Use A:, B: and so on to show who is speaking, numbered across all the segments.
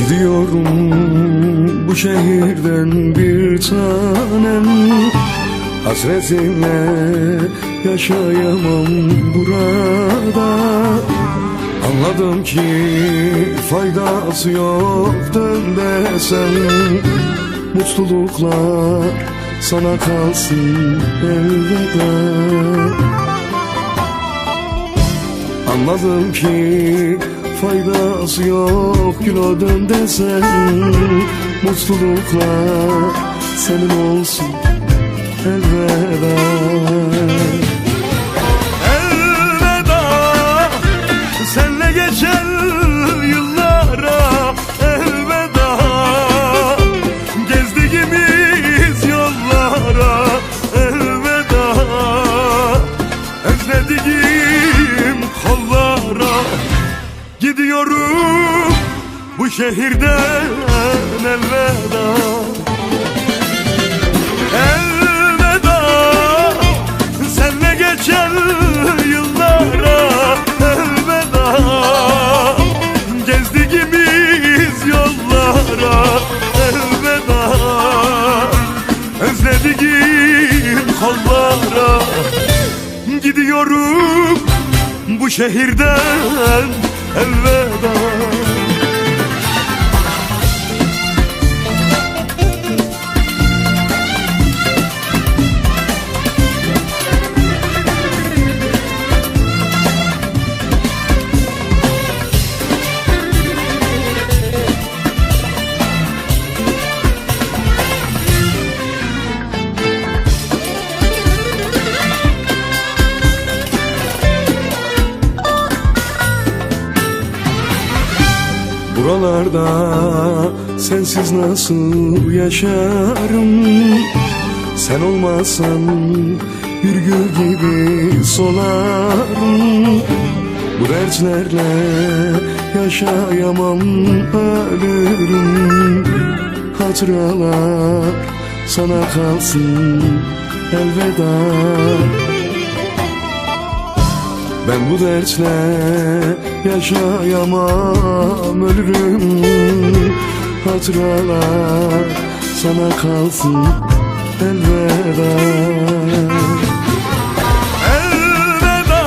A: Gidiyorum bu şehirden bir tanem, hasretinle yaşayamam burada. Anladım ki faydası yok, dön desem mutluluklar sana kalsın elveda. Anladım ki faydası yok, kilo dön desen mutluluklar senin olsun elveda. Elveda senle geçen yıllara, elveda gezdiğimiz yollara, elveda özlediğim kollara. Gidiyorum bu şehirden elveda. Elveda senle geçen yıllara, elveda gezdiğimiz yollara, elveda özlediğim kollara. Gidiyorum bu şehirden elveda. Buralarda sensiz nasıl yaşarım? Sen olmazsan hürgür gibi solarım. Bu dertlerle yaşayamam, ölürüm. Hatıralar sana kalsın elveda. Ben bu dertle yaşayamam, ölürüm. Hatıralar sana kalsın elveda. Elveda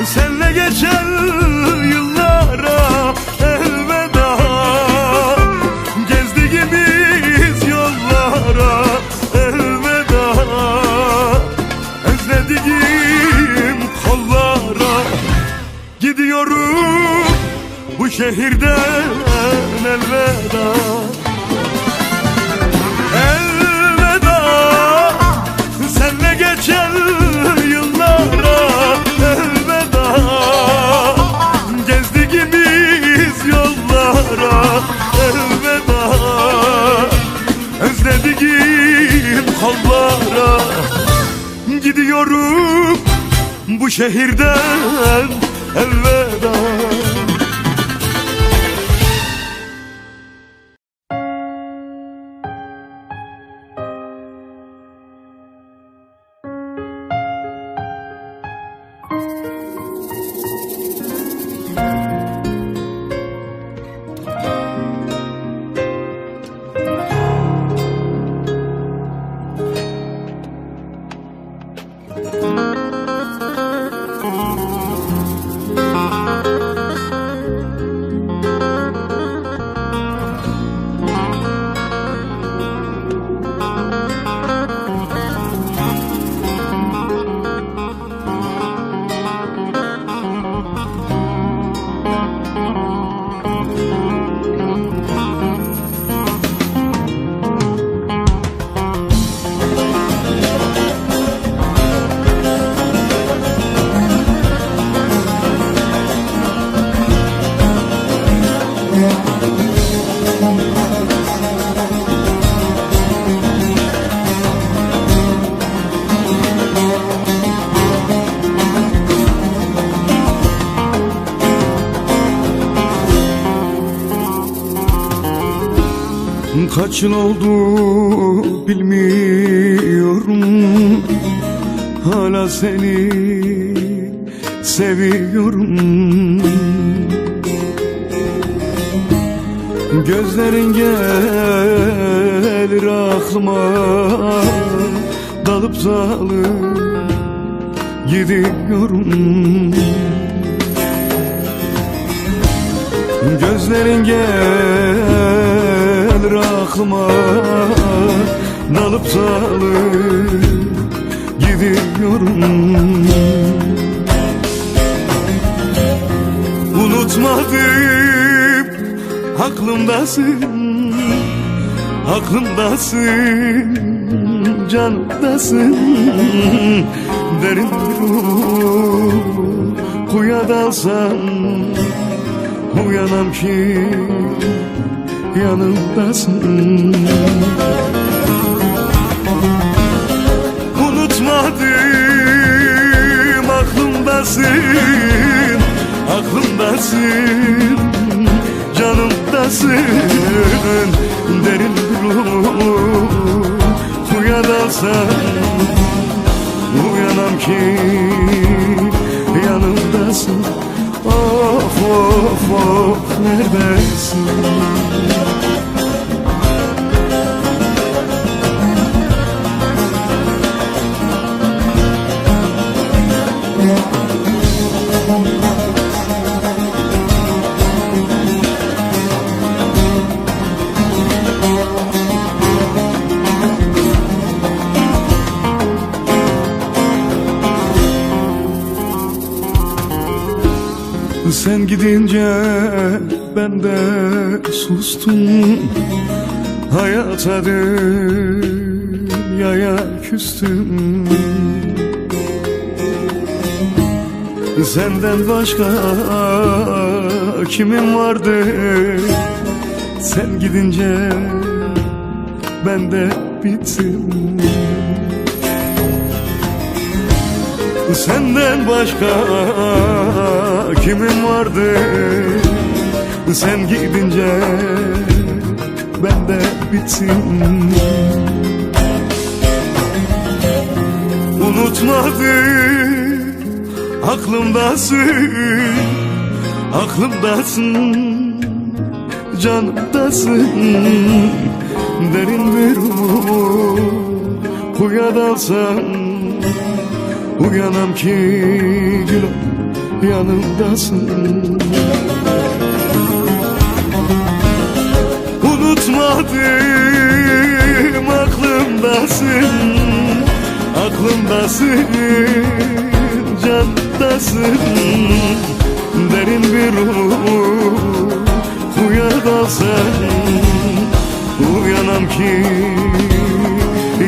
A: senle geçen yıllara, elveda gezdiğimiz yollara, elveda özlediğim kollara. Gidiyorum bu şehirden elveda. Elveda senle geçen yıllara, elveda gezdiğimiz yollara, elveda özlediğim kollara. Gidiyorum bu şehirden elveda. Kaç yıl oldu bilmiyorum, hala seni seviyorum. Gözlerin gelir aklıma, dalıp dalıp gidiyorum. Gözlerin gelir aklıma, dalıp dalıp gidiyorum. Unutmadım, aklımdasın, aklımdasın, canımdasın. Derin uykuya dalsam, uyanam ki yanımdasın. Unutmadım, aklımdasın, aklımdasın, canımdasın. Derin uykuya dalsam, uyanam ki yanımdasın. Of of of, neredesin? Sen gidince ben de sustum, hayata dünyaya küstüm. Senden başka kimin vardı? Sen gidince ben de bittim. Senden başka kimin vardı? Sen gidince ben de bittim. Unutmadım, aklımdasın, aklımdasın, canımdasın. Derin bir uykuya dalsam, uyanam ki gülüm yanımdasın. Unutmadım, aklımdasın, aklımdasın, canımdasın. Derin bir uykuya dalsam, uyanam ki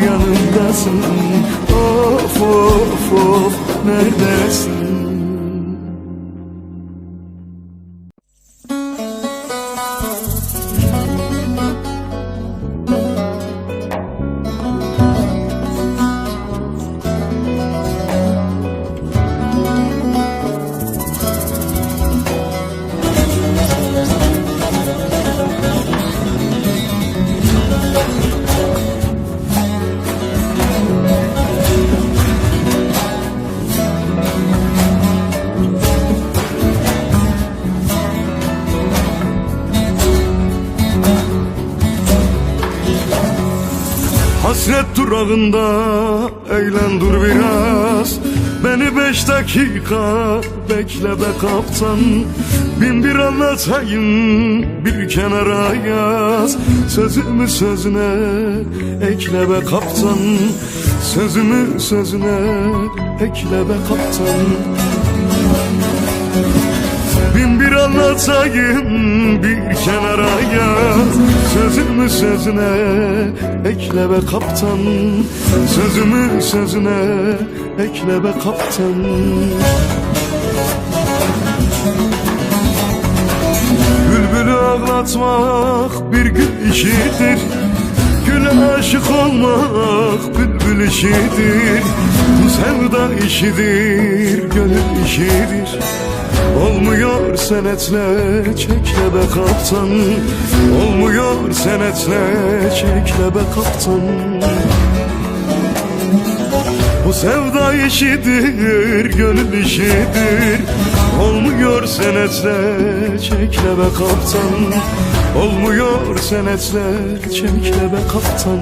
A: yanımdasın. Of of of, neredesin? Hasret durağında eğlen dur biraz, beni 5 dakika bekle be kaptan. Bin bir anlatayım, bir kenara yaz. Sözümü sözüne ekle be kaptan, sözümü sözüne ekle be kaptan. Bin bir anlatayım, bir kenara yaz. Sözümü sözüne ekle be kaptan, sözümü sözüne ekle be kaptan. Bülbülü ağlatmak bir gül işidir, güle aşık olmak bülbül işidir. Bu sevda işidir, gönül işidir. Olmuyor senetle çekle be kaptan, olmuyor senetle çekle be kaptan. Bu sevda işidir, gönül işidir. Olmuyor Olmuyor senetler çekle be kaptan. Olmuyor senetler çekle be kaptan.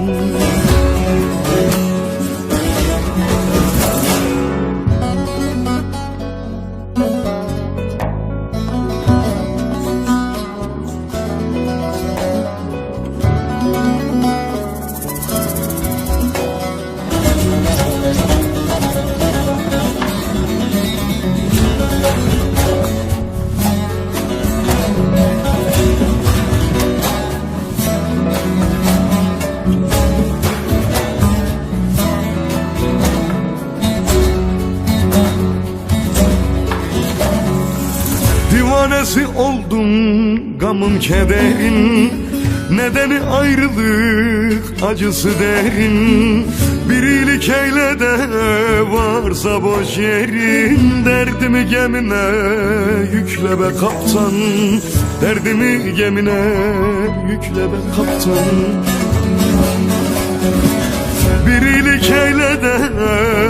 A: Divanesi oldum gamım kederin. Nedeni ayrılık acısı derin. Bir iyilik eyle de varsa boş yerin. Derdimi gemine yükle be kaptan. Derdimi gemine yükle be kaptan. Bir iyilik eyle de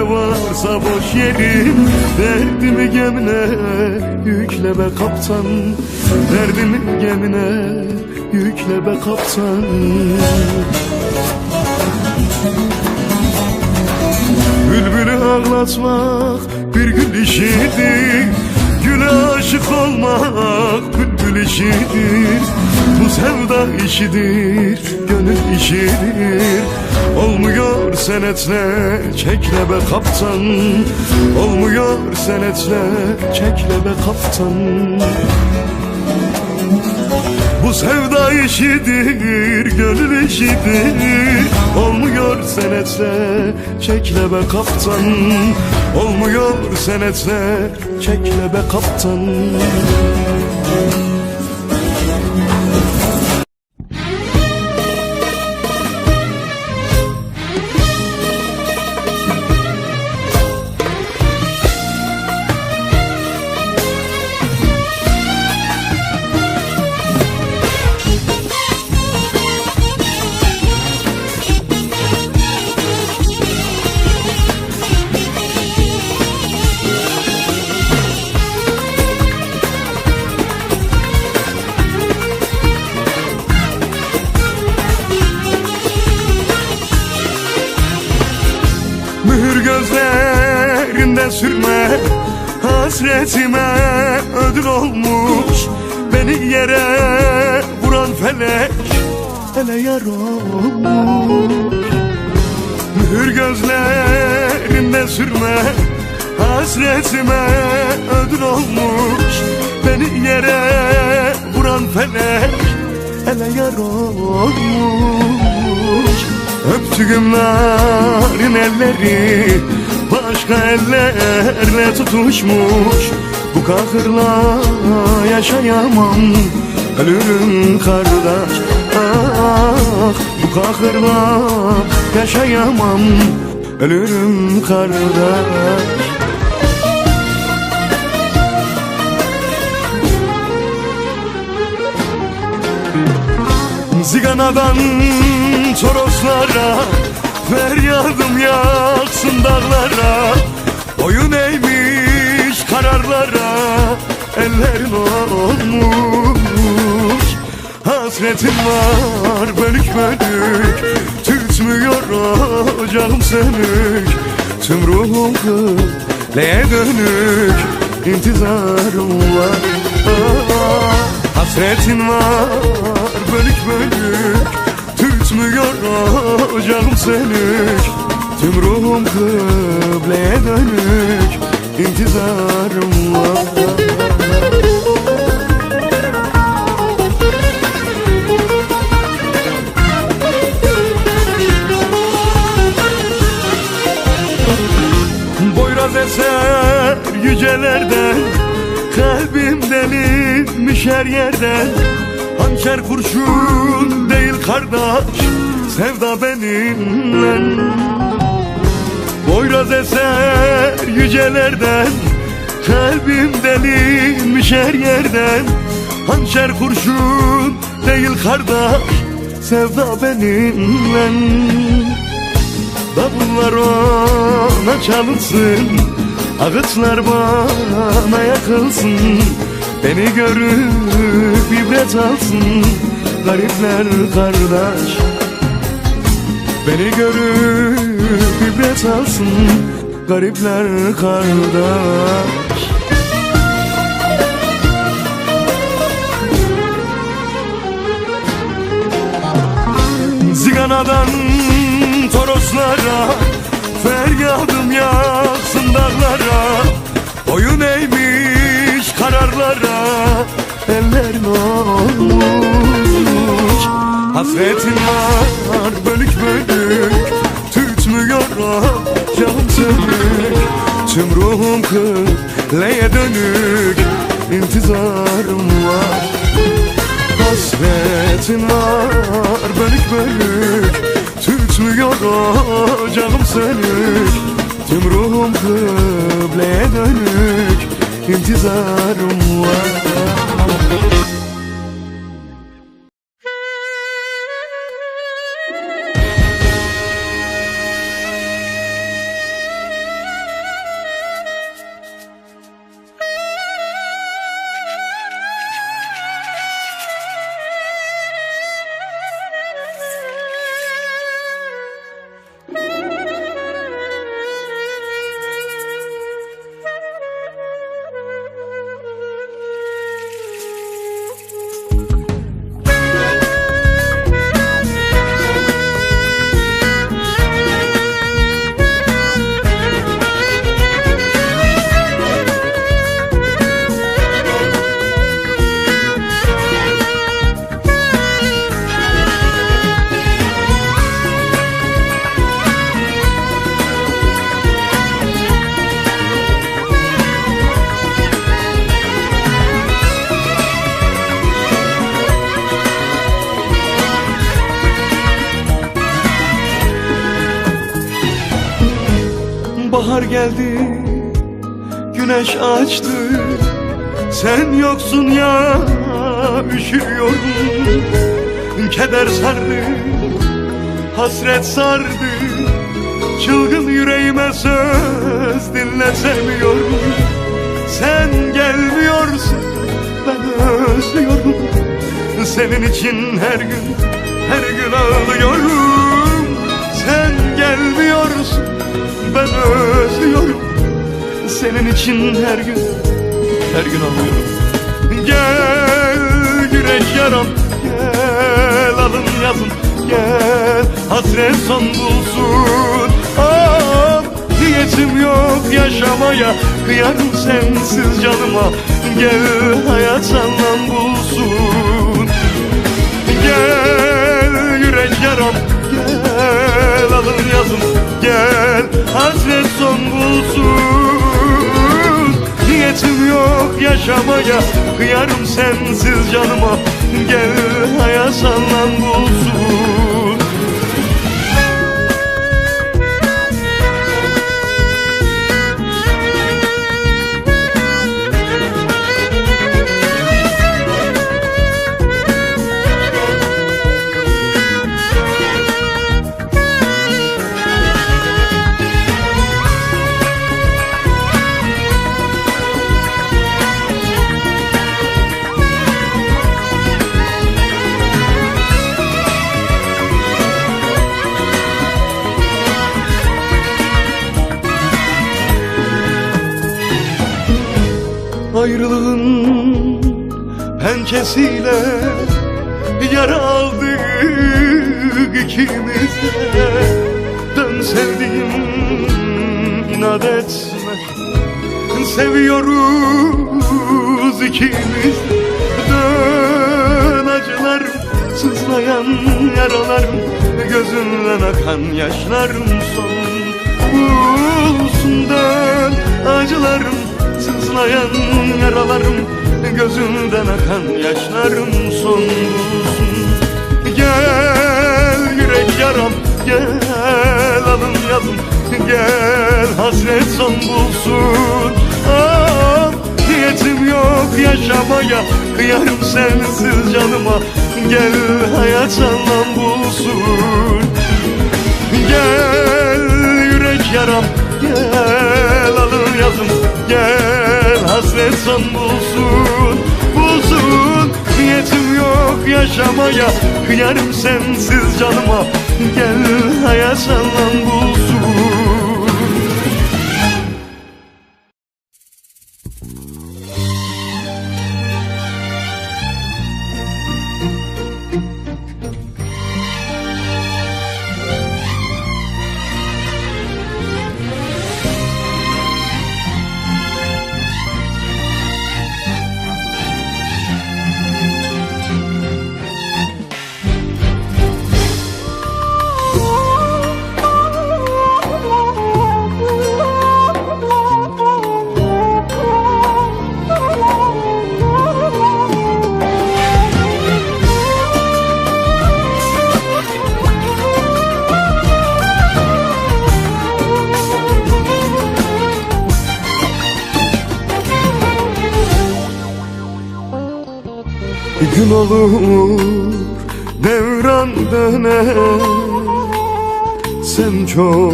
A: varsa boş yerin. Derdimi gemine yükle be kaptan. Derdimi gemine yükle be kaptan. Bülbülü ağlatmak bir gül işidir. Güle aşık olmak bülbül işidir. Bu sevda işidir, gönül işidir. Olmuyor senetler çekle be kaptan. Olmuyor senetler çekle be kaptan. Bu sevda işidir, gönül işidir. Olmuyor senetler çekle be kaptan. Olmuyor senetler çekle be kaptan. Mühür gözlerinde sürme, hasretime ödül olmuş. Beni yere vuran felek hele yar olmuş. Mühür gözlerinde sürme, hasretime ödül olmuş. Beni yere vuran felek hele yar olmuş. Öptüğüm narin elleri başka ellerle tutuşmuş. Bu kahırla yaşayamam, ölürüm kardeş. Ah, bu kahırla yaşayamam, ölürüm kardeş. Ziganadan Toroslara feryadım yaksın dağlara. Boyun eğmiş kararlara ellerin olmuş. Hasretin var bölük bölük, tütmüyor ocağım sönük. Tüm ruhum kıleye dönük, intizarım var. Ah, hasretin var bölük bölük, tütmüyor ocağım sönük. Tüm ruhum kıbleye dönük, intizarım var. Boyraz eser yücelerden, kalbim delinmiş her yerden. Hançer kurşun değil kardeş, sevda benimle. Boyraz eser yücelerden, kalbim delinmiş her yerden. Hançer kurşun değil kardeş, sevda benimle. Davullar ona çalınsın, ağıtlar bana yakılsın. Beni görüp ibret alsın garipler kardeş. Beni görüp ibret alsın garipler kardeş. Ziganadan Toroslara feryadım yaksın dağlara. Boyun eğmiş kararlara ellerin olmuş. Hasretin var bölük bölük, tütmüyor canım sönük. Tüm ruhum kıbleye dönük, intizarım var. Hasretin var bölük bölük, tütmüyor canım sönük. Tüm ruhum kıbleye dönük, intizarım var. Bahar geldi, güneş açtı. Sen yoksun ya, üşüyorum. Keder sardı, hasret sardı. Çılgın yüreğime söz dinletemiyorum. Sen gelmiyorsun, ben özlüyorum. Senin için her gün ağlıyorum. Sen gelmiyorsun, ben özlüyorum. Senin için her gün ağlıyorum. Gel yürek yaram, gel alın yazım, gel hasret son bulsun. Ah, niyetim yok yaşamaya, kıyarım sensiz canıma. Gel hayat anlam bulsun. Gel yürek yaram, gel alın yazım, gel hasret son bulsun. Niyetim yok yaşamaya, kıyarım sensiz canıma. Gel hayat anlam bulsun. Ayrılığın pençesiyle yara aldık ikimiz de. Dön sevdiğim, inat etme, seviyoruz ikimiz. Dön acılarım, sızlayan yaralarım, gözümden akan yaşlarım son bulsun. Dön acılarım, sızlayan yaralarım, gözümden akan yaşlarım son bulsun. Gel yürek yaram, gel alın yazım, gel hasret son bulsun. Ah, niyetim yok yaşamaya, kıyarım sensiz canıma. Gel hayat anlam bulsun. Gel yürek yaram, gel alın yazım, gel hasret ararsan bulsun, bulsun. Niyetim yok yaşamaya, kıyarım sensiz canıma. Gel hayat senden bulsun. Gün olur devran döner, sen çok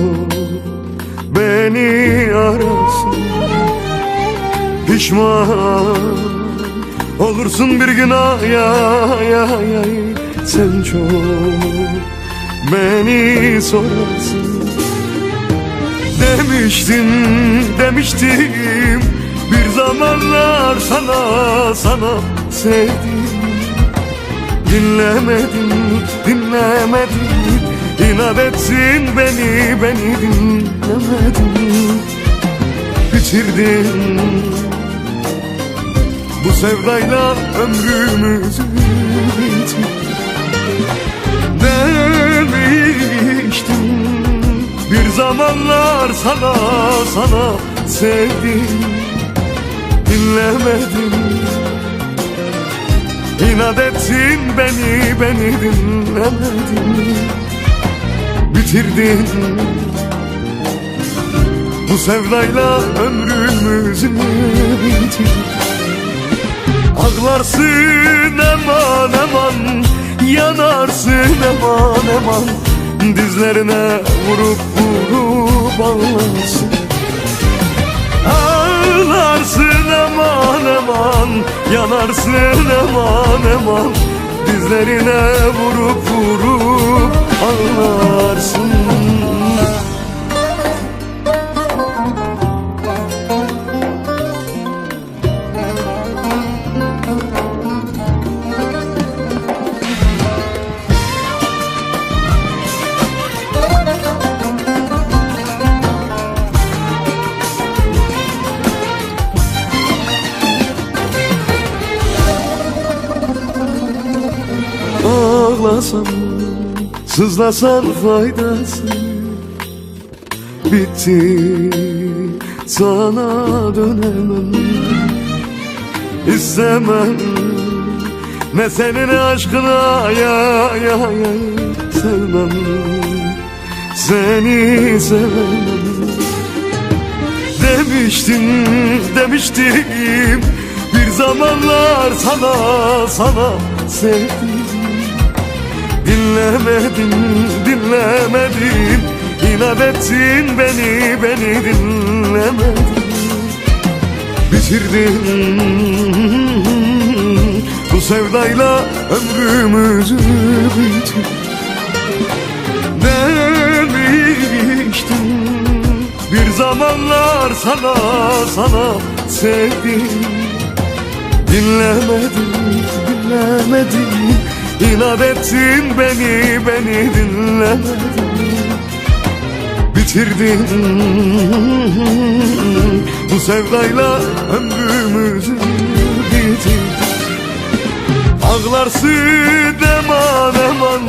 A: beni ararsın. Pişman olursun bir gün ay ay ay ay. Sen çok beni sorarsın. Demiştim bir zamanlar sana sevdim. Dinlemedin, inat etsin beni dinlemedin. Bitirdin bu sevdayla ömrümüzü, demiştim bir zamanlar sana sevdim. Dinlemedin, İnat etsin beni dinlemedin. Bitirdin bu sevdayla ömrümüzü, bitirdin. Ağlarsın aman, yanarsın aman. Dizlerine vurup ağlarsın. Ağlarsın aman, yanarsın aman. Dizlerine vurup ağlarsın. Ağlasam, sızlasan faydası, bitti, sana dönemem. İstemem ne senin aşkına ya sevmem, seni sevmem. Demiştim bir zamanlar sana sevdim. Dinlemedin, inat etsin beni dinlemedin. Bitirdin bu sevdayla ömrümüzü, bitirdin. Demiştim bir zamanlar sana sevdim. Dinlemedin, İnat etsin beni dinlemedin. Bitirdin bu sevdayla ömrümüzü, bitirdin. Ağlarsın aman,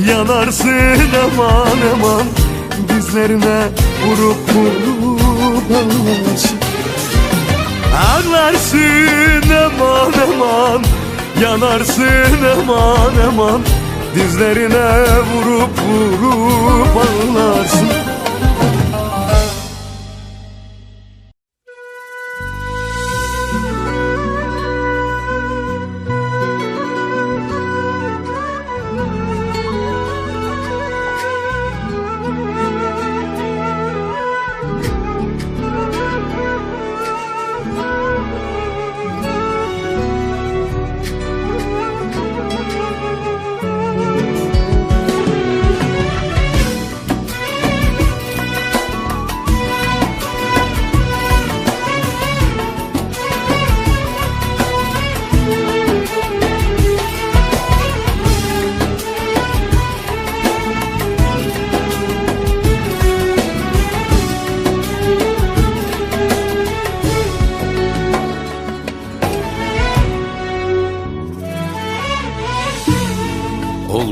A: yanarsın aman. Dizlerine vurup ağlarsın. Ağlarsın aman, yanarsın aman. Dizlerine vurup ağlarsın.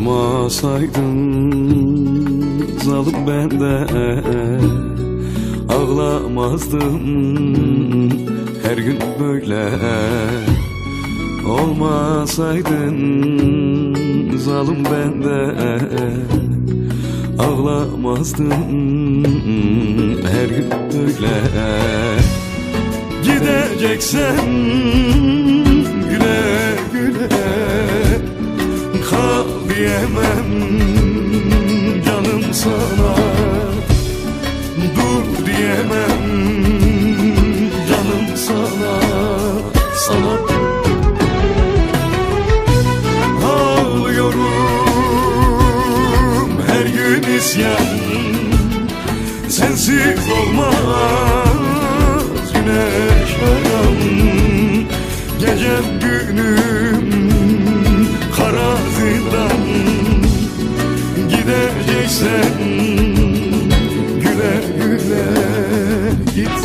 B: Olmasaydın zalim bende, ağlamazdım her gün böyle. Olmasaydın zalim bende, ağlamazdım her gün böyle.
A: Gideceksen güle güle, kal diyemem canım sana, dur diyemem canım sana, sana. Ağlıyorum her gün isyan, sensiz olmaz güneş haram. Gecem günüm kara zindan, gideceksen güle güle git.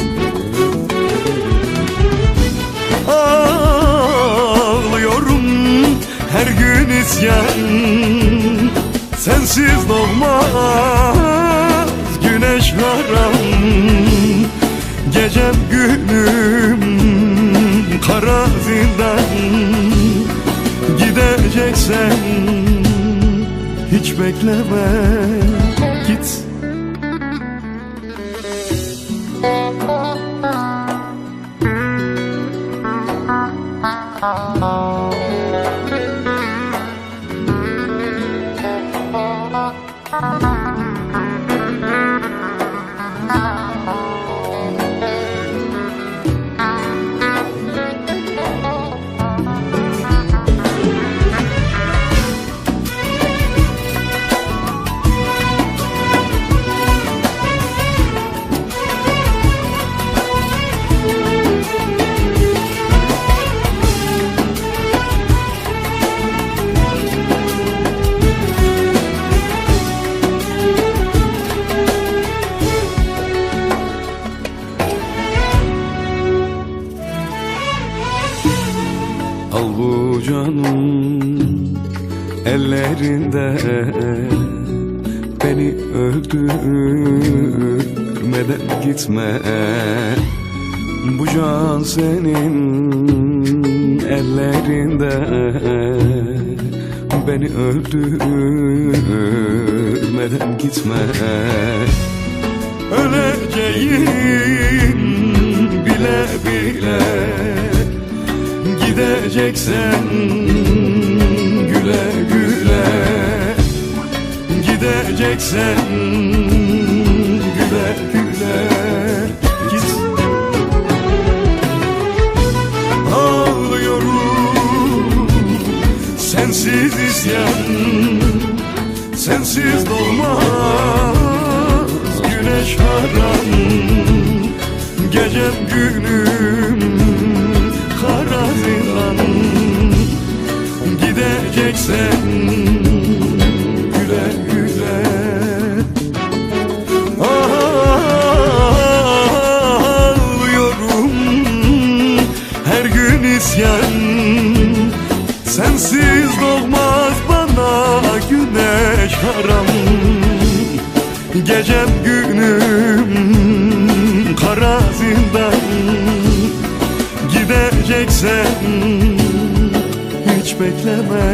A: Ağlıyorum her gün isyan, sensiz olmaz güneş haram. Gecem günüm kara zindan, gideceksen hiç bekleme git.
B: Al bu canım ellerinde, beni öldürmeden gitme. Bu can senin ellerinde, beni öldürmeden gitme.
A: Öleceğim bile bile, gideceksen güle güle, gideceksen güle güle git. Ağlıyorum sensiz isyan, sensiz dolmaz güneş haram. Gecem günüm kara zindan, gideceksen güle güle. Ağlıyorum her gün isyan, sensiz doğmaz bana güneş haram. Gecem günüm kara zindan, gideceksen hiç bekleme.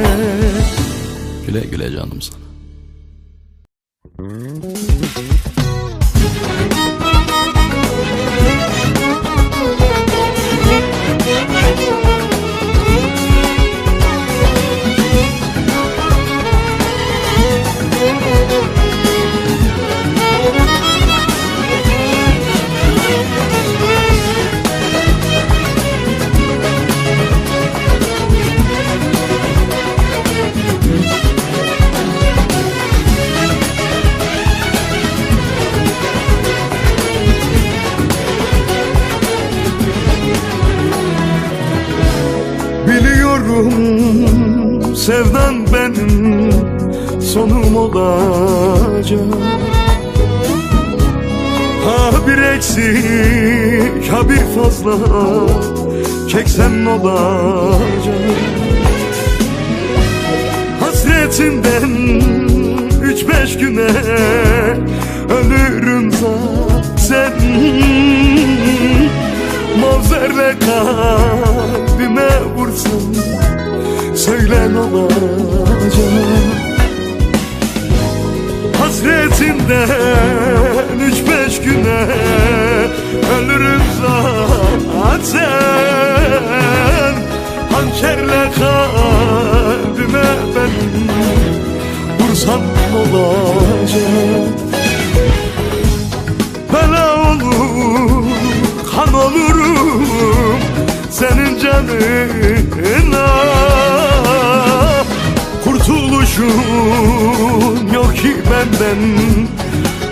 B: Güle güle canım sana.
A: Biliyorum sevdan benim sonum olacak. Ha bir eksik ha bir fazla çeksen olacak. Hasret Hasretinden 3-5 güne ölürüm zaten. Mavzerle kalbime vursan söyle ne olacak? Hasretinden 3-5 güne ölürüm zaten. Hançerle kalbime ben vursan ne olacak? Bela olur, kan olurum senin canına. Kurtuluşun yok ki benden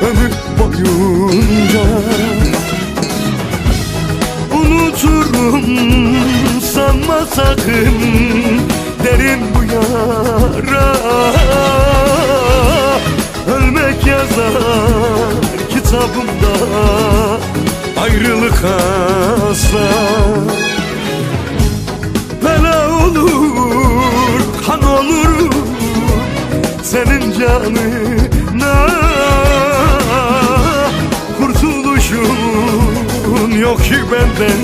A: ömür boyunca. Unuturum sanma sakın derin bu yara. Ölmek yazar kitabımda, ayrılık asla. Bela olur, kan olur senin canına. Kurtuluşun yok ki benden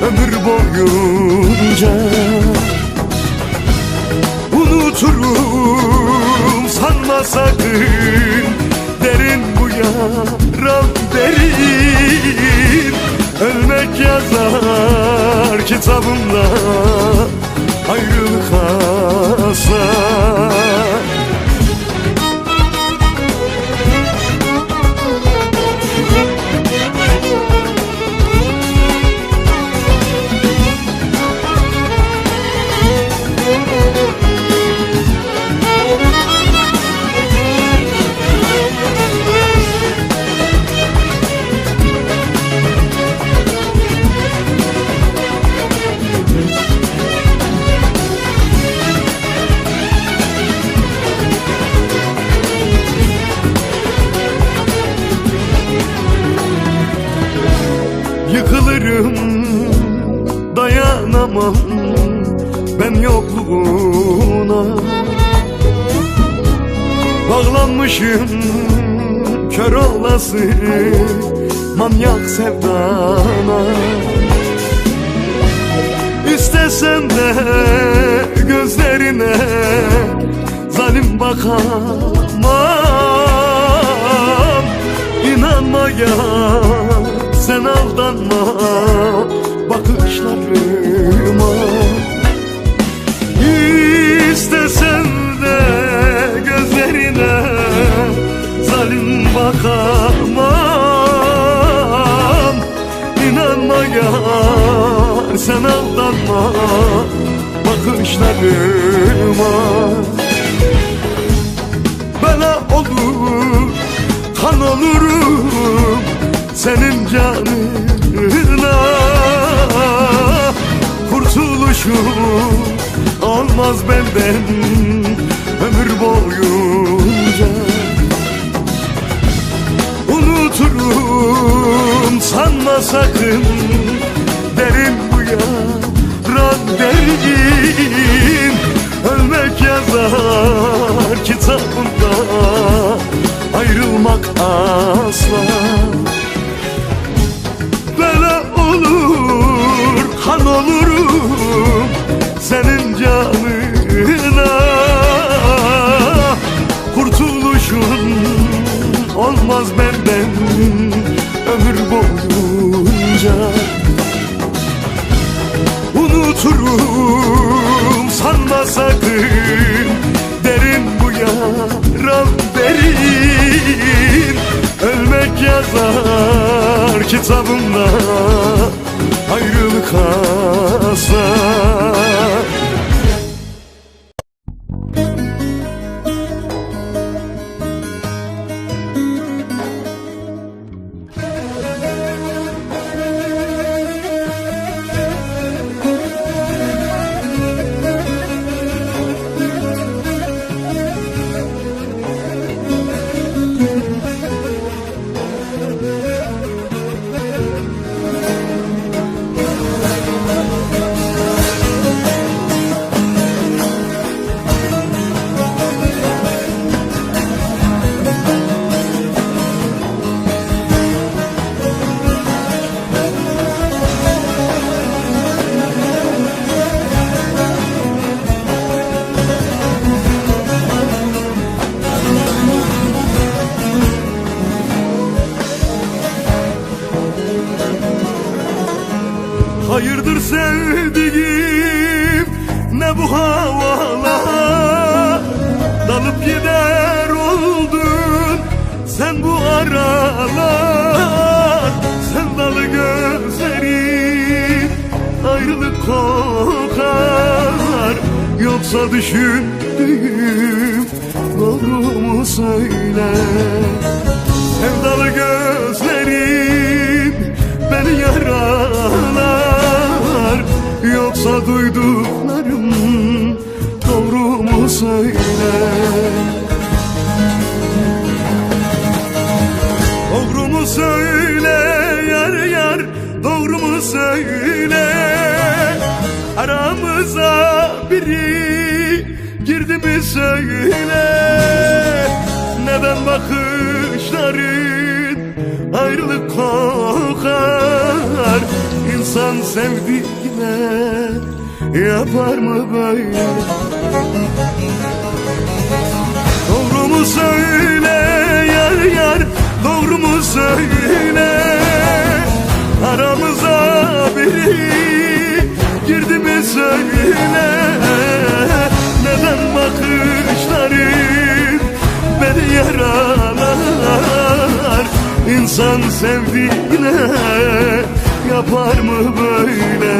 A: ömür boyunca. Unuturum sanma sakın derin bu yaram derin. Ölmek yazar kitabımda, ayrılık asla. Yıkılırım, dayanamam ben yokluğuna. Bağlanmışım kör olası manyak sevdana. İstesem de gözlerine zalim bakamam. İnanma ya, sen aldanma bakışlarıma. İstesem de gözlerine zalim bakamam. İnanma yar, sen aldanma bakışlarıma. Bela olur, kan olurum senin canına. Kurtuluşum olmaz benden ömür boyunca. Unuturum sanma sakın derin bu yaran derin. Ölmek yazar kitabımda, ayrılmak asla. Bela olur, kan olurum senin canına. Kurtuluşun olmaz benden ömür boyunca. Unuturum sanma sakın derin bu yaram derin. Ölmek yazar kitabımda, ayrılık asla. Yoksa düşündüğüm doğru mu söyle? Sevdalı gözlerin beni yaralar, yoksa duyduklarım doğru mu söyle? Doğru mu söyle yar yar, doğru mu söyle? Aramıza biri girdi mi söyle? Neden bakışların ayrılık kokar? İnsan sevdiğine yapar mı böyle? Doğru mu söyle yar yar, doğru mu söyle? Aramıza biri girdi mi söyle? Neden bakışların beni yaralar? İnsan sevdiğine yapar mı böyle?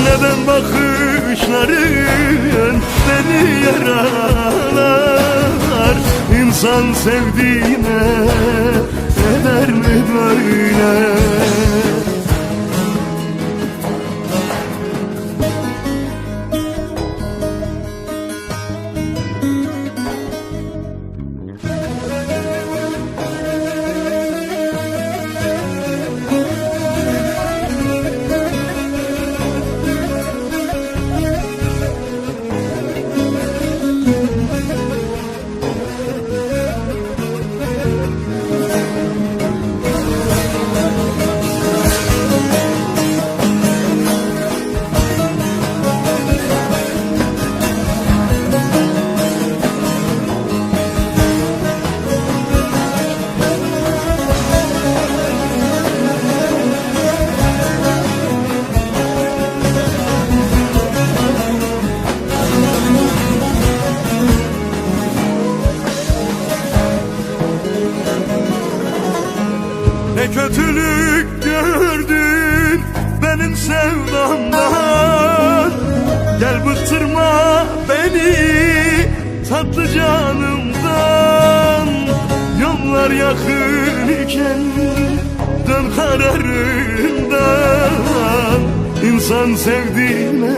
A: Neden bakışların beni yaralar? İnsan sevdiğine eder mi böyle? Ne kötülük gördün benim sevdamdan, gel bıktırma beni tatlı canımdan. Yollar yakın iken dön kararından. İnsan sevdiğine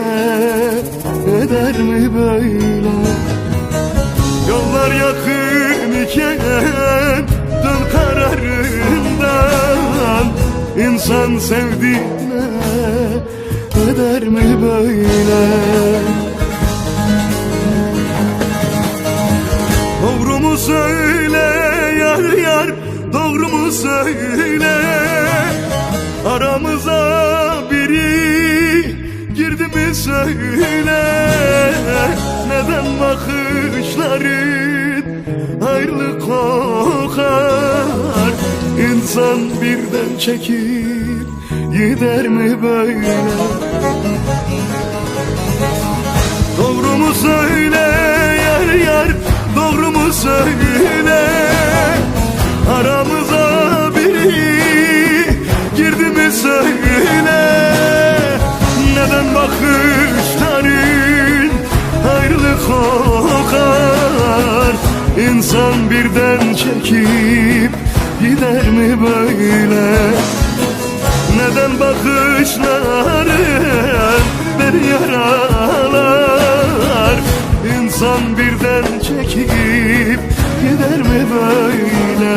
A: eder mi böyle? Yollar yakın iken dön kararından. İnsan sevdiğine eder mi böyle? Doğru mu söyle yar yar, doğru mu söyle? Aramıza biri girdi mi söyle? Neden bakışların ayrılık kokar? İnsan birden çekip gider mi böyle? Doğru mu söyle yar yar, doğru mu söyle? Aramıza biri girdi mi söyle? Neden bakışların ayrılık kokar? İnsan birden çekip gider mi böyle? Neden bakışların beni yaralar? İnsan birden çekip gider mi böyle?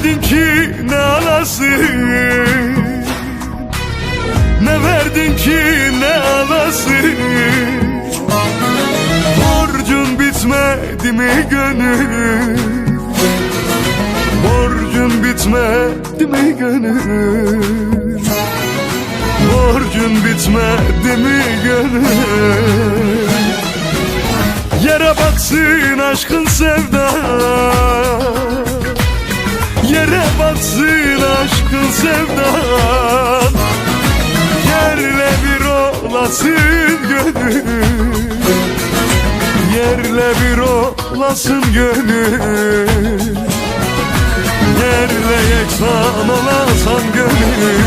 A: verdin ki ne alasın, ne verdin ki ne alasın. Borcun bitmedi mi gönül, borcun bitmedi mi gönül, borcun bitmedi mi gönül. Yere baksın aşkın sevda, yere baksın aşkın sevdan. Yerle bir olasın gönül, yerle bir olasın gönül, yerle yeksan olasan gönül.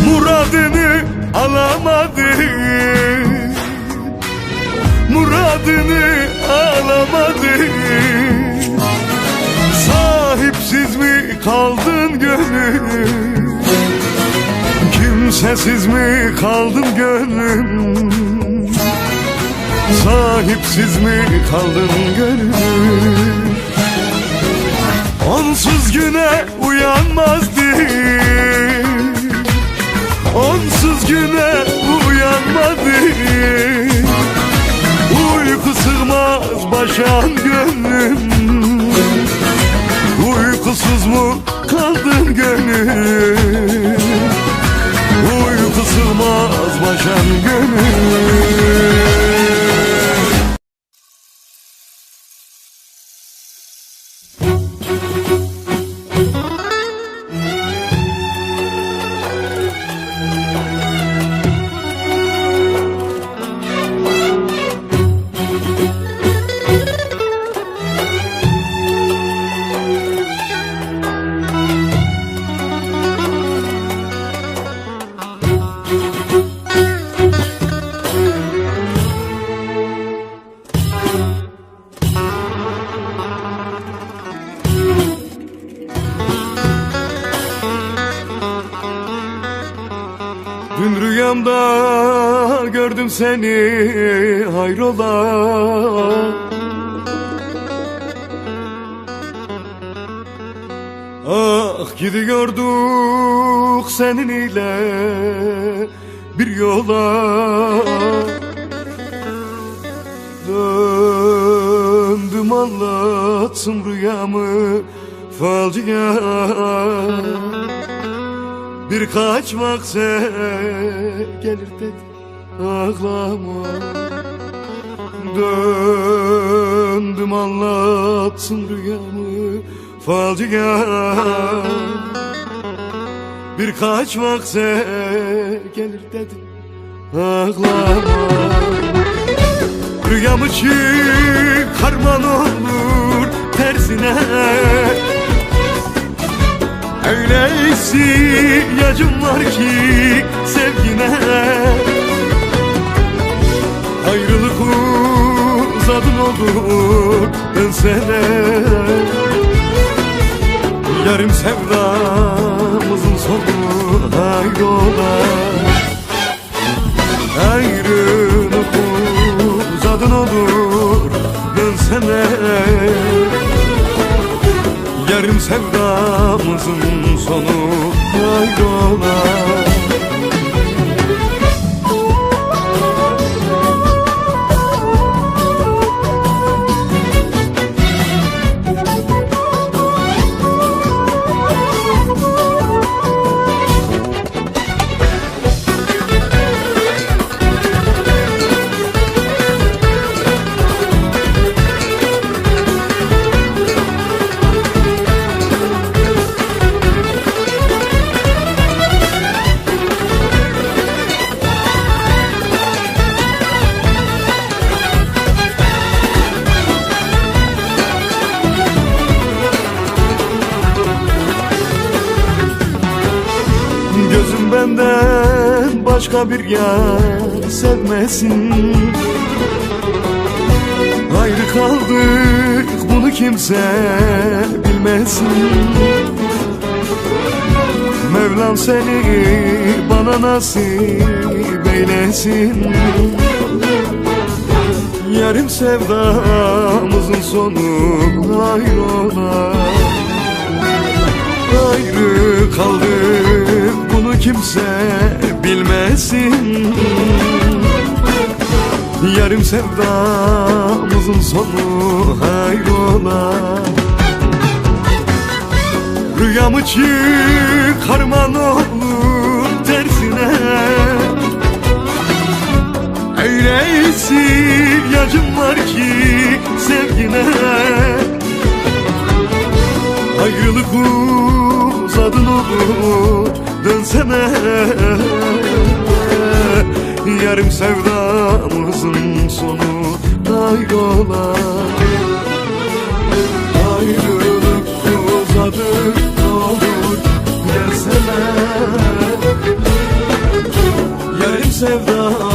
A: Muradını alamadın, muradını alamadın. Sahipsiz mi kaldın gönlüm, kimsesiz mi kaldın gönlüm, sahipsiz mi kaldın gönlüm. Onsuz güne uyanmazdı, onsuz güne uyanmadı. Uyku sığmaz başan gönlüm, uykusuz mu kaldın gönül, uyku sığmaz başan gönül. Dün rüyamda gördüm seni hayrola, ah gidiyorduk senin ile bir yola. Döndüm anlattım rüyamı falcıya, birkaç vakse gelir dedi ağlama. Döndüm anlattım rüyamı falcıya, birkaç vakse gelir dedi ağlama. Rüyamı çıkarman olur tersine, öyle ihtiyacım var ki sevgine. Ayrılık uzadın olur dönsene, yarım sevdamızın sonu hayrola. Ayrılık uzadın olur dönsene, yarım sevdamızın sonu hayrola. benden başka bir yar sevmesin. Ayrı kaldık, bunu kimse bilmesin. Mevlam seni bana nasip eylesin. Yarım sevdamızın sonu hayrola. Ayrı kaldık, bunu kimse bilmesin. Yarım sevdamızın sonu hayrola. Rüyamı çıkarma ne olur tersine. Öyleyse ihtiyacım var ki sevgine. Ayrılık uzadın olur dönsene. Yarım sevdamızın sonu hayrola. Ayrılık uzadı olur gelsene. Yarım sevdamızın